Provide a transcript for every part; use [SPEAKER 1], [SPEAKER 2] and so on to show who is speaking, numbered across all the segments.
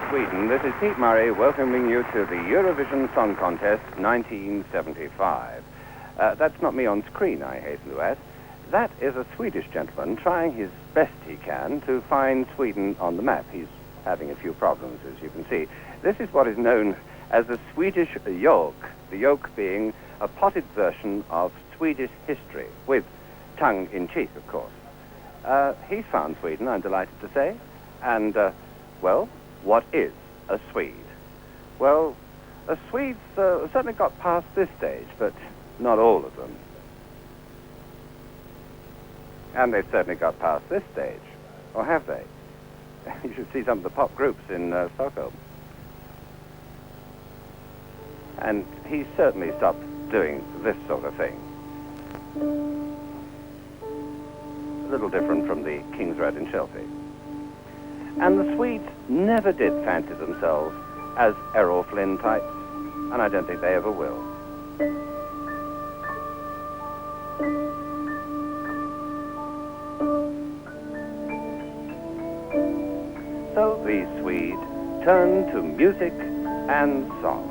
[SPEAKER 1] Sweden, this is Pete Murray welcoming you to the Eurovision Song Contest 1975. That's not me on screen, I hasten to add. That is a Swedish gentleman trying his best he can to find Sweden on the map. He's having a few problems, as you can see. This is what is known as the Swedish yoke, the yoke being a potted version of Swedish history, with tongue-in-cheek, of course. He's found Sweden, I'm delighted to say, and, well, what is a Swede? Well, a Swede's certainly got past this stage, but not all of them. And they've certainly got past this stage. Or have they? You should see some of the pop groups in Stockholm. And he's certainly stopped doing this sort of thing. A little different from the King's Road in Chelsea. And the Swedes never did fancy themselves as Errol Flynn types, and I don't think they ever will. So the Swedes turn to music and song.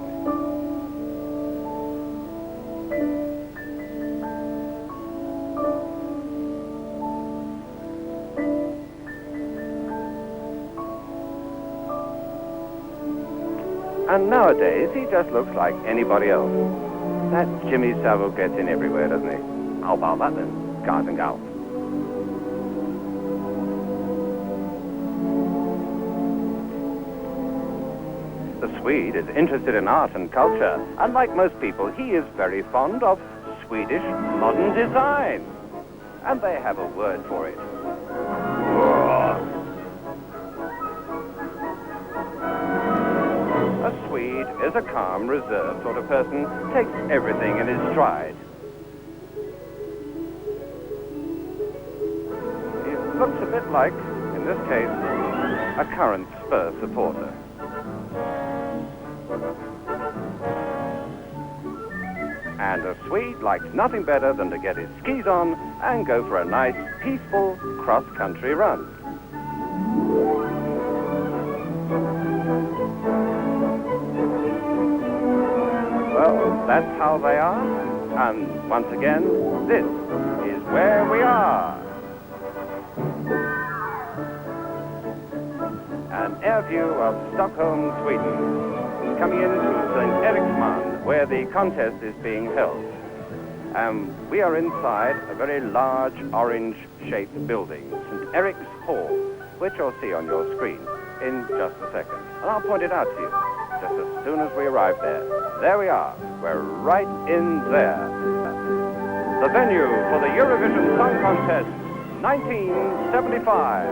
[SPEAKER 1] And nowadays, he just looks like anybody else. That Jimmy Savile gets in everywhere, doesn't he? How about that then, guys and gals? The Swede is interested in art and culture, and like most people, he is very fond of Swedish modern design. And they have a word for it. A Swede is a calm, reserved sort of person, takes everything in his stride. He looks a bit like, in this case, a current Spurs supporter. And a Swede likes nothing better than to get his skis on and go for a nice, peaceful cross-country run. Well, that's how they are, and once again, this is where we are. An air view of Stockholm, Sweden, coming into St. Eriksman, where the contest is being held. We are inside a very large orange-shaped building, St. Erik's Hall, which you'll see on your screen in just a second. And I'll point it out to you just as soon as we arrive there. There we are. We're right in there. The venue for the Eurovision Song Contest 1975.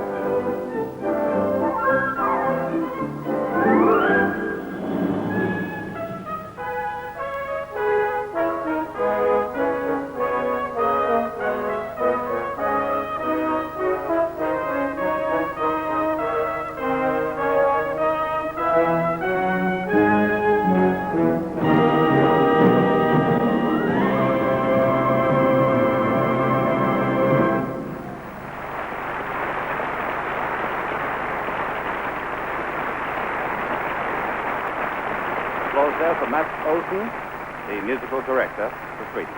[SPEAKER 1] Applause there for Mats Olsen, the musical director for Sweden.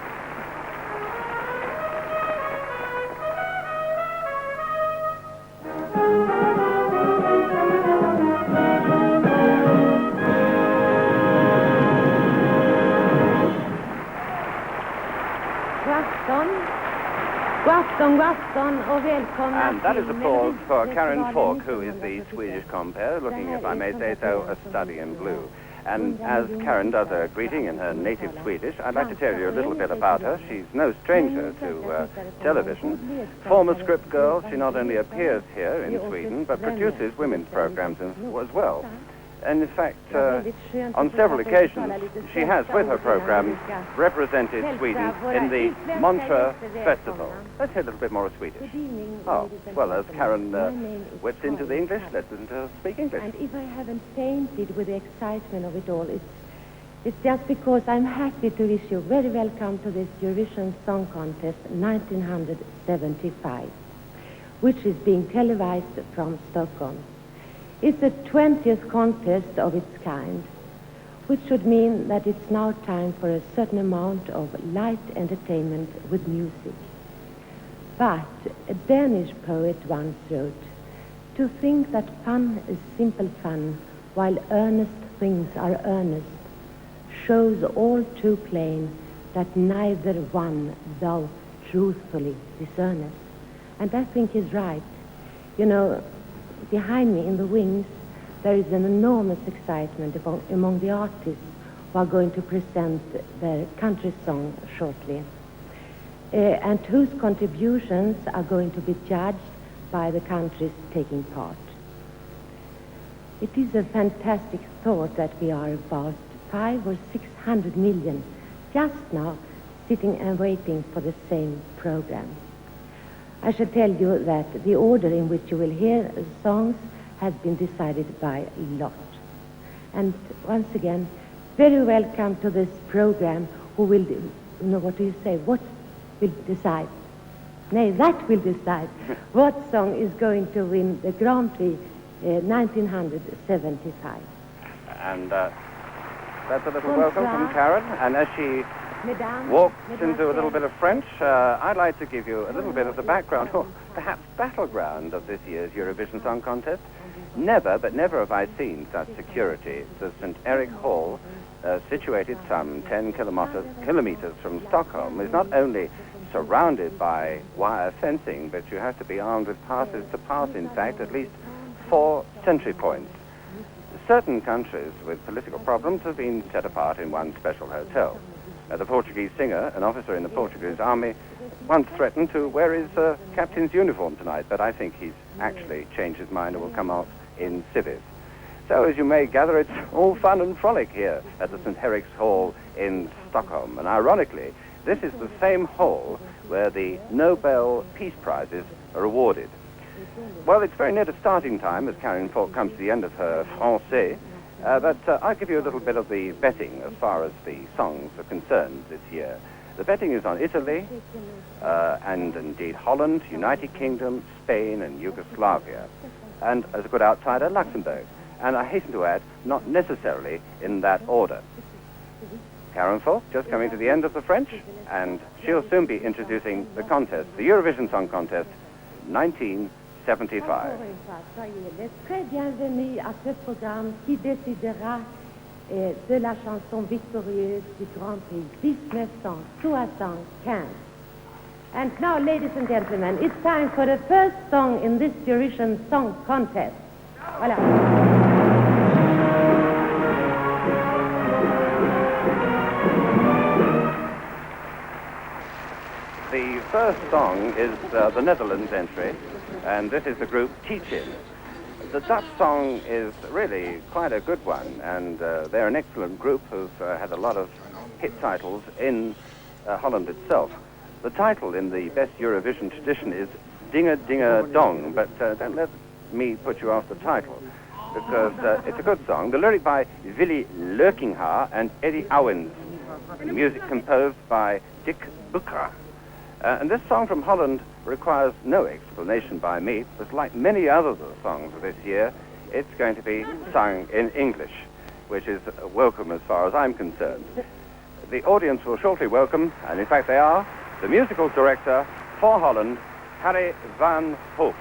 [SPEAKER 1] And that is applause for Karen Falk, who is the Swedish compere, looking, if I may say so, a study in blue. And as Karen does a greeting in her native Swedish, I'd like to tell you a little bit about her. She's no stranger to television. Former script girl, she not only appears here in Sweden, but produces women's programs as well. And in fact, on several occasions, she has, with her program, represented Sweden in the Montreux Festival. Let's hear a little bit more of Swedish. Oh, well, as Karen whips into the English, let's listen to her speak English.
[SPEAKER 2] And if I haven't fainted with the excitement of it all, it's just because I'm happy to wish you very welcome to this Eurovision Song Contest 1975, which is being televised from Stockholm. It's the 20th contest of its kind, which should mean that it's now time for a certain amount of light entertainment with music. But a Danish poet once wrote, "To think that fun is simple fun, while earnest things are earnest, shows all too plain that neither one thou truthfully discernest." And I think he's right. You know, behind me in the wings, there is an enormous excitement among the artists who are going to present their country song shortly, and whose contributions are going to be judged by the countries taking part. It is a fantastic thought that we are about 500 or 600 million just now sitting and waiting for the same program. I should tell you that the order in which you will hear songs has been decided by lot. And once again, very welcome to this program. Who will, what do you say? What will decide? Nay, that will decide what song is going to win the Grand Prix 1975.
[SPEAKER 1] And that's a little welcome from Karen. And as she walks into a little bit of French, I'd like to give you a little bit of the background, or perhaps battleground, of this year's Eurovision Song Contest. Never, but never have I seen such security. The St. Eric Hall, situated some 10 kilometers from Stockholm, is not only surrounded by wire fencing, but you have to be armed with passes to pass, in fact, at least 4 sentry points. Certain countries with political problems have been set apart in one special hotel. The Portuguese singer, an officer in the Portuguese army, once threatened to wear his captain's uniform tonight, but I think he's actually changed his mind and will come out in civvies. So, as you may gather, it's all fun and frolic here at the St. Erik's Hall in Stockholm. And ironically, this is the same hall where the Nobel Peace Prizes are awarded. Well, it's very near to starting time as Karen Falk comes to the end of her Français, but I'll give you a little bit of the betting as far as the songs are concerned this year. The betting is on Italy, and indeed Holland, United Kingdom, Spain, and Yugoslavia. And as a good outsider, Luxembourg. And I hasten to add, not necessarily in that order. Karen Falk, just coming to the end of the French, and she'll soon be introducing the contest, the Eurovision Song Contest 1975.
[SPEAKER 2] Très bienvenue à ce programme qui décidera de la chanson victorieuse du Grand Prix 1975. And now, ladies and gentlemen, it's time for the first song in this Eurovision Song Contest. Voilà.
[SPEAKER 1] The first song is the Netherlands entry, and this is the group Teach-In. The Dutch song is really quite a good one, and they're an excellent group who've had a lot of hit titles in Holland itself. The title in the best Eurovision tradition is Dinga Dinga Dong, but don't let me put you off the title, because it's a good song. The lyric by Willy Lurkingha and Eddie Owens. Music composed by Dick Booker. And this song from Holland requires no explanation by me, because like many other songs of this year, it's going to be sung in English, which is welcome as far as I'm concerned. The audience will shortly welcome, and in fact they are, the musical director for Holland, Harry van Hoef.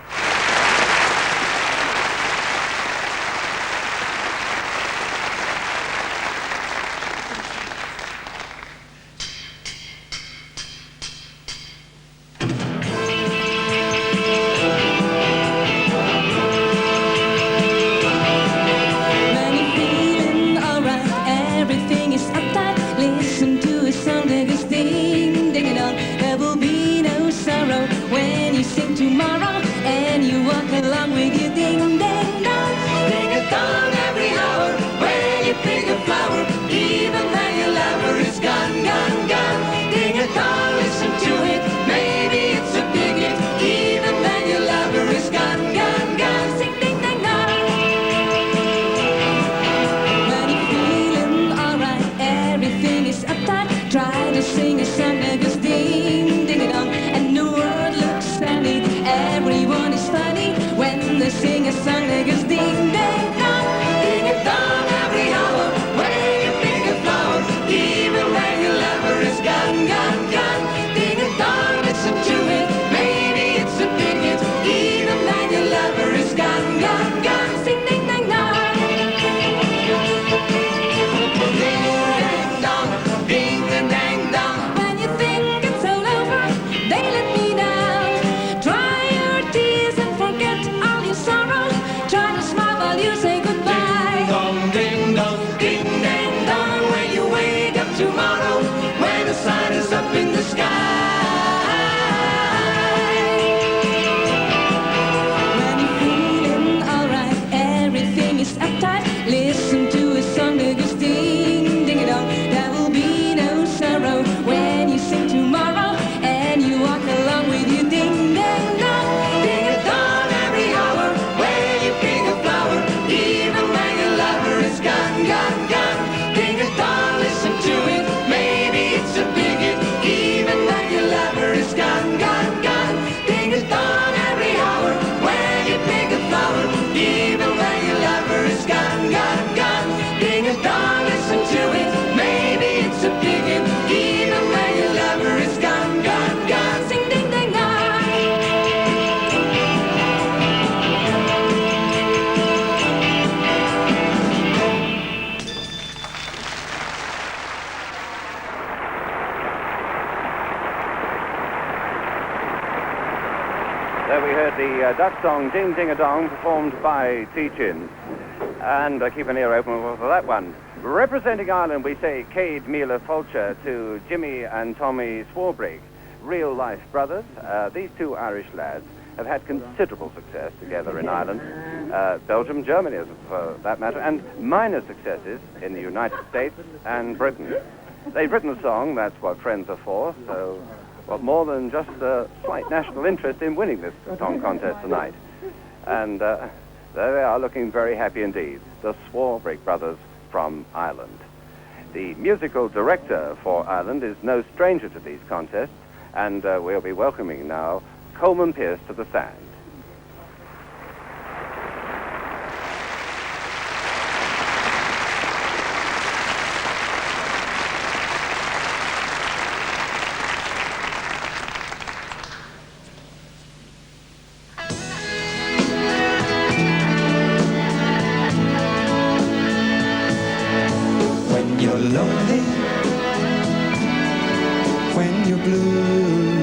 [SPEAKER 3] There will be no sorrow when you sing tomorrow.
[SPEAKER 1] Dutch song Ding Ding a Dong, performed by T. Chin. And keep an ear open for that one. Representing Ireland, we say Cade Mila Fulcher to Jimmy and Tommy Swarbrick, real-life brothers. These two Irish lads have had considerable success together in Ireland, Belgium, Germany, for that matter, and minor successes in the United States and Britain. They've written a song, That's What Friends Are For, so what more than just a slight national interest in winning this song contest tonight. And there they are, looking very happy indeed, the Swarbrick brothers from Ireland. The musical director for Ireland is no stranger to these contests, and we'll be welcoming now Coleman Pierce to the stand.
[SPEAKER 3] When you're lonely, when you're blue,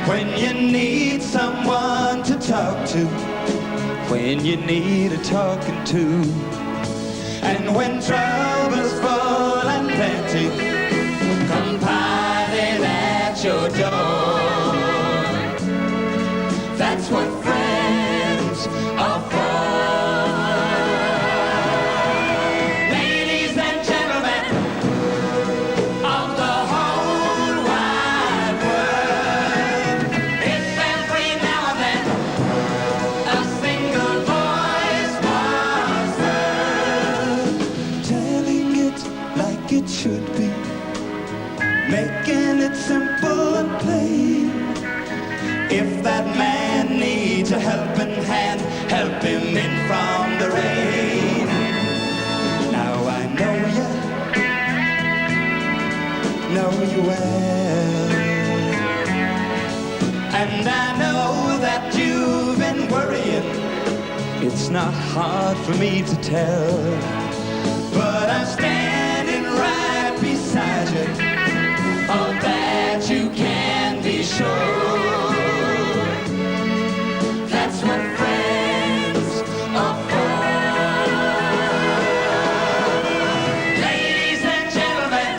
[SPEAKER 3] when you need someone to talk to, when you need a talking to, and when trouble's full and plenty come piling at your door. That's what friends are for. Ladies and gentlemen of the whole wide world, if every now and then a single voice was heard, telling it like it should be, making it simple and plain. If that man needs a helping hand, help him in from the rain. Now I know you well, and I know that you've been worrying. It's not hard for me to tell, but I'm standing right beside you. Of that you can be sure. That's what friends are for. Ladies and gentlemen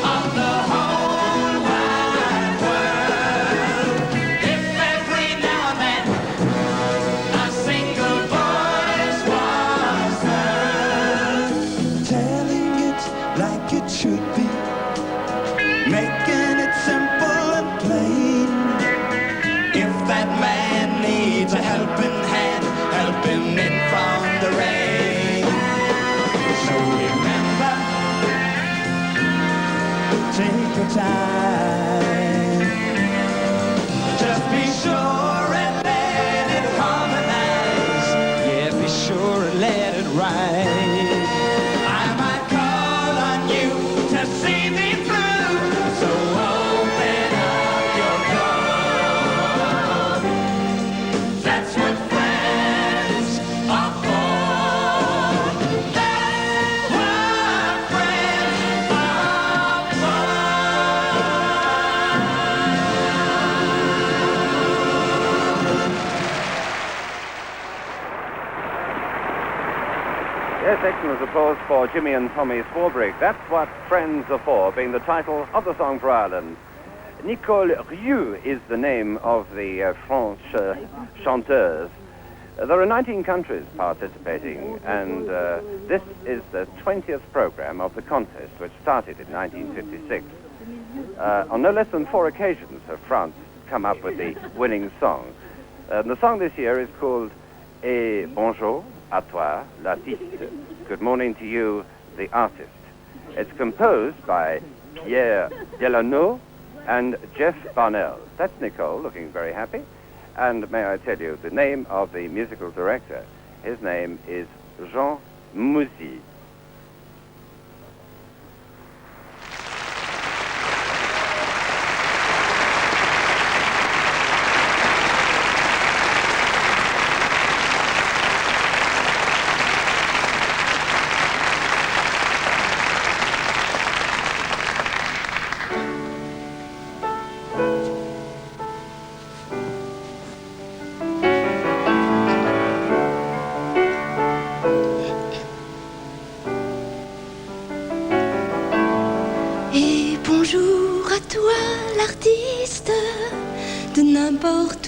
[SPEAKER 3] of the whole wide world, if every now and then a single voice was heard, telling it like it should be, making it simple and plain. If that man needs a helping hand, help him in from the rain. So remember, take your time. Just be sure and let it harmonize. Yeah, be sure and let it rise. I might call on you to see me through, so open up your door. That's what friends are for. That's what friends are for.
[SPEAKER 1] Yes, excellent applause for Jimmy and Tommy Swarbrick. That's what friends are for, being the title of the song for Ireland. Nicole Rieu is the name of the French chanteuse. There are 19 countries participating, and this is the 20th program of the contest, which started in 1956. On no less than 4 occasions have France come up with the winning song. The song this year is called Et bonjour à toi, l'artiste. Good morning to you, the artist. It's composed by Pierre Delano and Jeff Barnell. That's Nicole, looking very happy. And may I tell you the name of the musical director? His name is Jean Mouzy.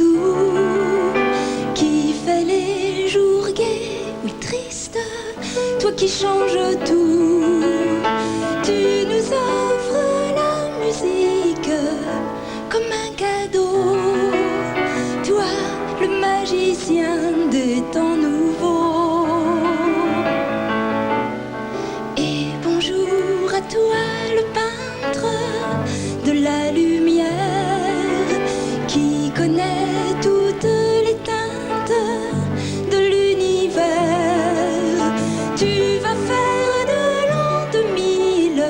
[SPEAKER 4] tout, qui fait les jours gais, oui tristes, toi qui changes tout. Tu nous offres la musique comme un cadeau, toi le magicien des temps nouveaux. Et bonjour à toi le peintre de la lumière, qui connaît toutes les teintes de l'univers. Tu vas faire de l'an 2000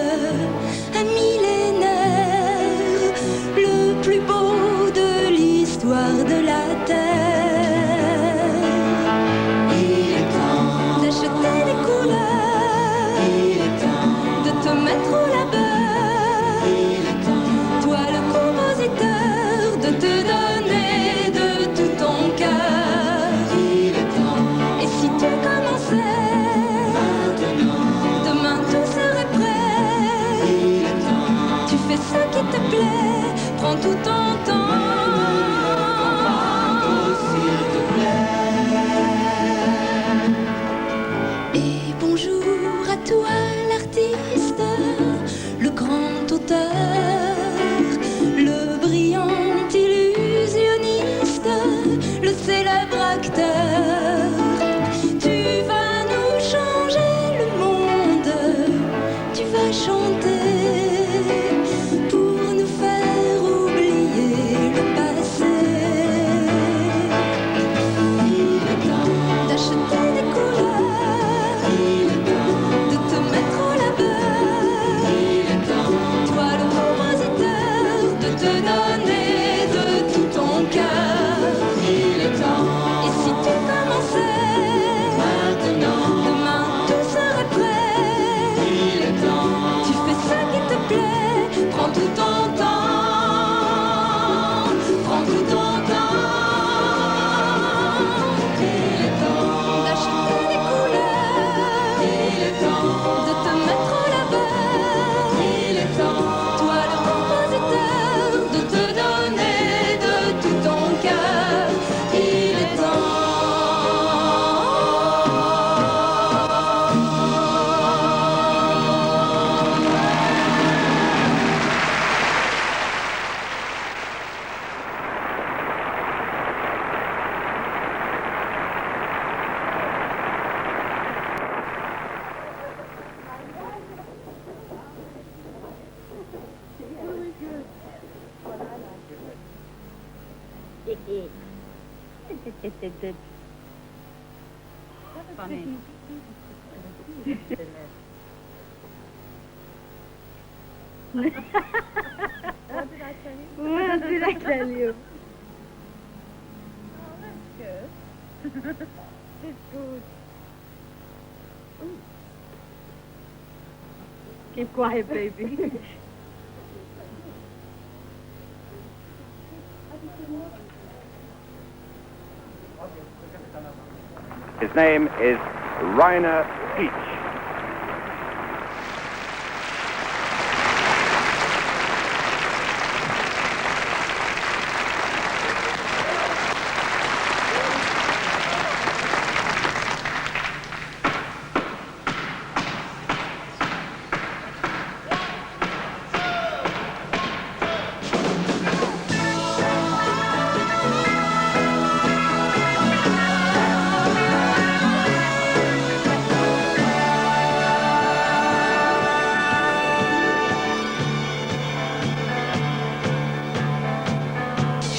[SPEAKER 4] un millénaire, le plus beau de l'histoire de la Terre. Il est temps d'acheter des couleurs, il est temps de te mettre au labeur, il est temps, toi le compositeur, de te donner de tout ton cœur. Il est temps, et si tu commençais maintenant, demain tout serait prêt. Il est temps, tu fais ce qui te plaît, prends tout ton temps. S'il te plaît. Et bonjour à toi l'artiste, le grand auteur, le brillant illusionniste, le célèbre acteur. Tu vas nous changer le monde, tu vas chanter pour nous faire oublier le passé. Il est temps d'acheter des couleurs, il est temps de te mettre au labeur, il est temps, toi le compositeur, de te donner de tout ton cœur. Il est temps, et si tu commençais maintenant, demain tout serait prêt. Il est temps, tu fais ce qui te plaît, prends tout ton temps, prends tout ton temps. Il est temps d'acheter des couleurs, il est temps de te mettre au labeur, il est temps, toi le compositeur, de te donner de tout ton cœur. Il est temps.
[SPEAKER 5] Funny.
[SPEAKER 6] What did I tell you?
[SPEAKER 5] What did I tell you?
[SPEAKER 6] Oh, that's good. It's good.
[SPEAKER 5] Keep quiet, baby.
[SPEAKER 1] His name is Rainer Peach.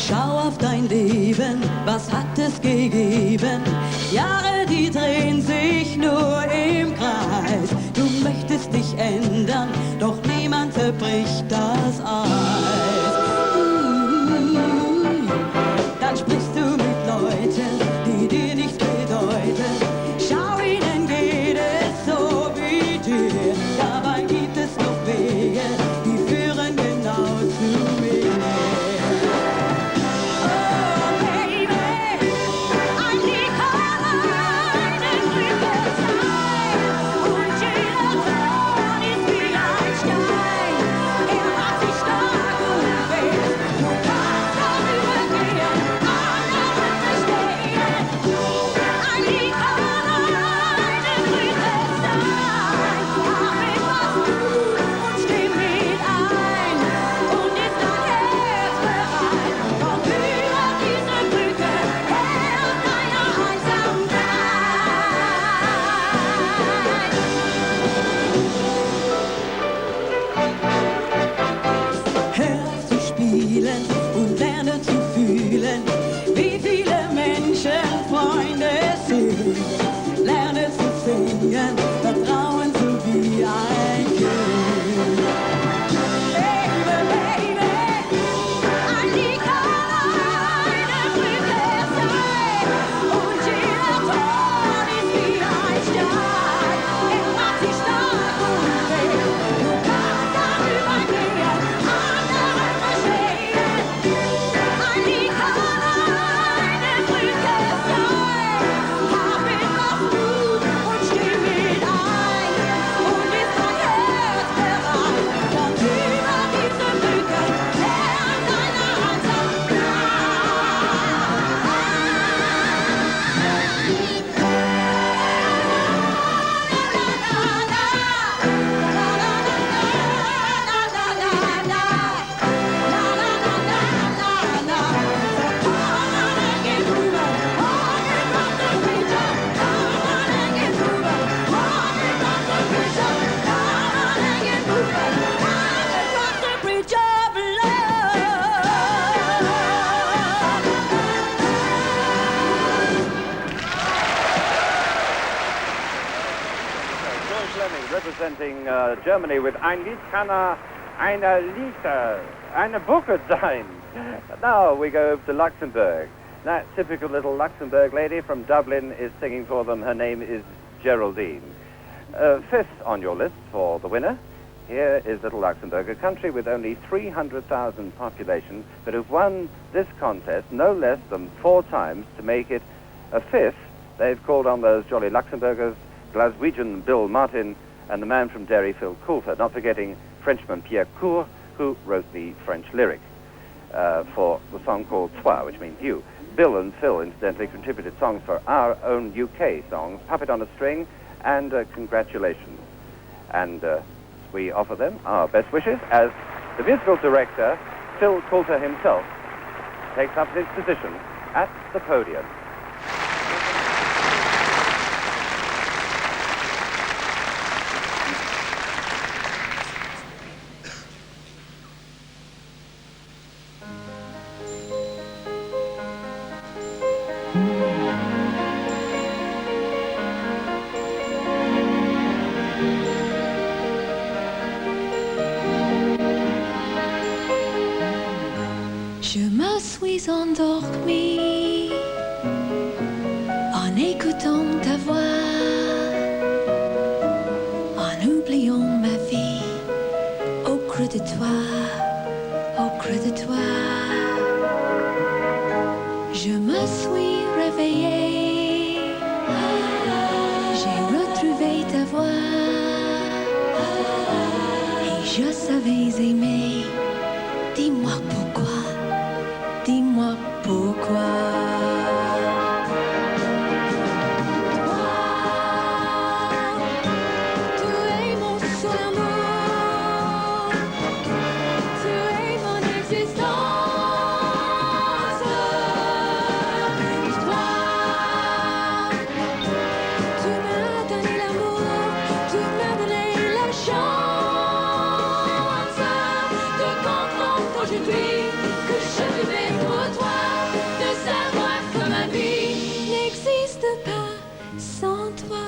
[SPEAKER 3] Schau auf dein Leben, was hat es gegeben? Jahre, die drehen sich nur im Kreis. Du möchtest dich ändern, doch niemand zerbricht das Eis. Dann sprichst du mit Leuten, die dir nichts bedeuten. Schau, ihnen geht es so wie dir. Dabei gibt es noch Wege, die führen genau zu mir.
[SPEAKER 4] Und jeder Traum ist wie ein Stein.
[SPEAKER 1] representing Germany with Ein Lied kann eine Lied, eine Buche sein. Now we go over to Luxembourg. That typical little Luxembourg lady from Dublin is singing for them. Her name is Geraldine. Fifth on your list for the winner. Here is Little Luxembourg, a country with only 300,000 population, but who've won this contest no less than 4 times to make it a fifth. They've called on those jolly Luxembourgers, Glaswegian Bill Martin, and the man from Derry, Phil Coulter, not forgetting Frenchman Pierre Cour, who wrote the French lyric for the song called Toi, which means you. Bill and Phil, incidentally, contributed songs for our own UK songs, Puppet on a String, and Congratulations. And we offer them our best wishes as the musical director, Phil Coulter himself, takes up his position at the podium.
[SPEAKER 4] Je me suis endormie en écoutant ta voix, en oubliant ma vie au creux de toi, au creux de toi. Je me suis réveillée, j'ai retrouvé ta voix et je savais aimer. Dis-moi pourquoi. Dis-moi pourquoi. Toi, tu es mon seul amour, tu es mon existence. Toi, tu m'as donné l'amour, tu m'as donné la chance de comprendre aujourd'hui que je vivais pour toi, de savoir que ma vie n'existe pas sans toi.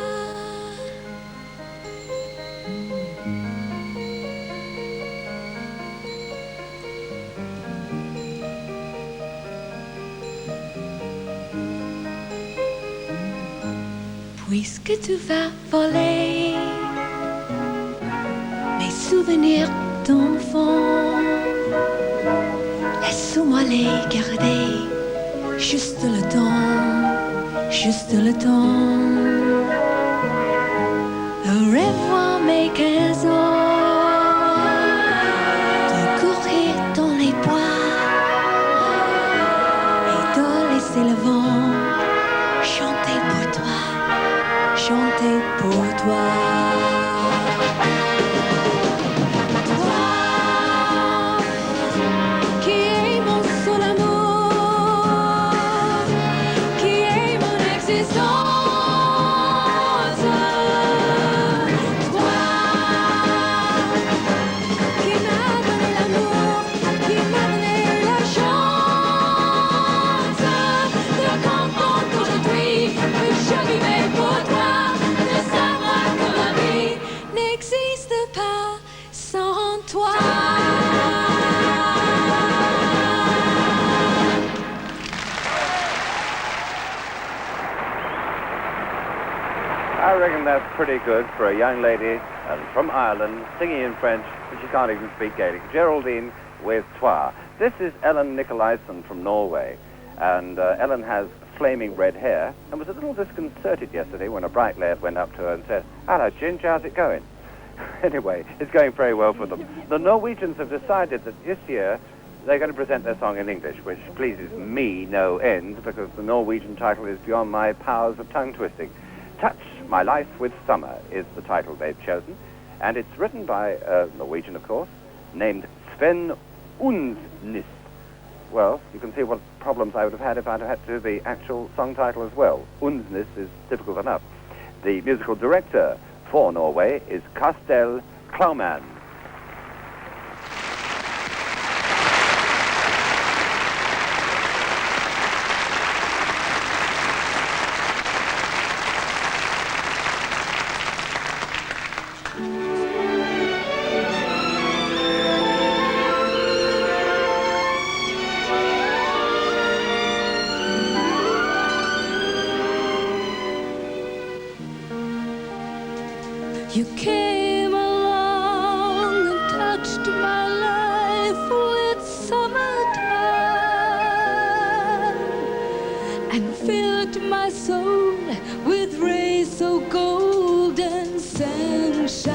[SPEAKER 4] Puisque tu vas voler mes souvenirs d'enfant, laisse-moi les garder, juste le temps, juste le temps. Revoir mes 15 ans, de courir dans les bois et de laisser le vent chanter pour toi, chanter pour toi.
[SPEAKER 1] I reckon that's pretty good for a young lady from Ireland singing in French, but she can't even speak Gaelic. Geraldine with Toi. This is Ellen Nicolaisen from Norway, and Ellen has flaming red hair and was a little disconcerted yesterday when a bright lad went up to her and said, "Hello, Ginge, how's it going?" Anyway, it's going very well for them. The Norwegians have decided that this year they're going to present their song in English, which pleases me no end because the Norwegian title is beyond my powers of tongue twisting. Touch My Life with Summer is the title they've chosen, and it's written by a Norwegian, of course, named Sven Unsnis. Well, you can see what problems I would have had if I'd had to do the actual song title as well. Unsnis is difficult enough. The musical director for Norway is Kastel Klaumann.
[SPEAKER 4] You came along and touched my life with summertime and filled my soul with rays so golden sunshine.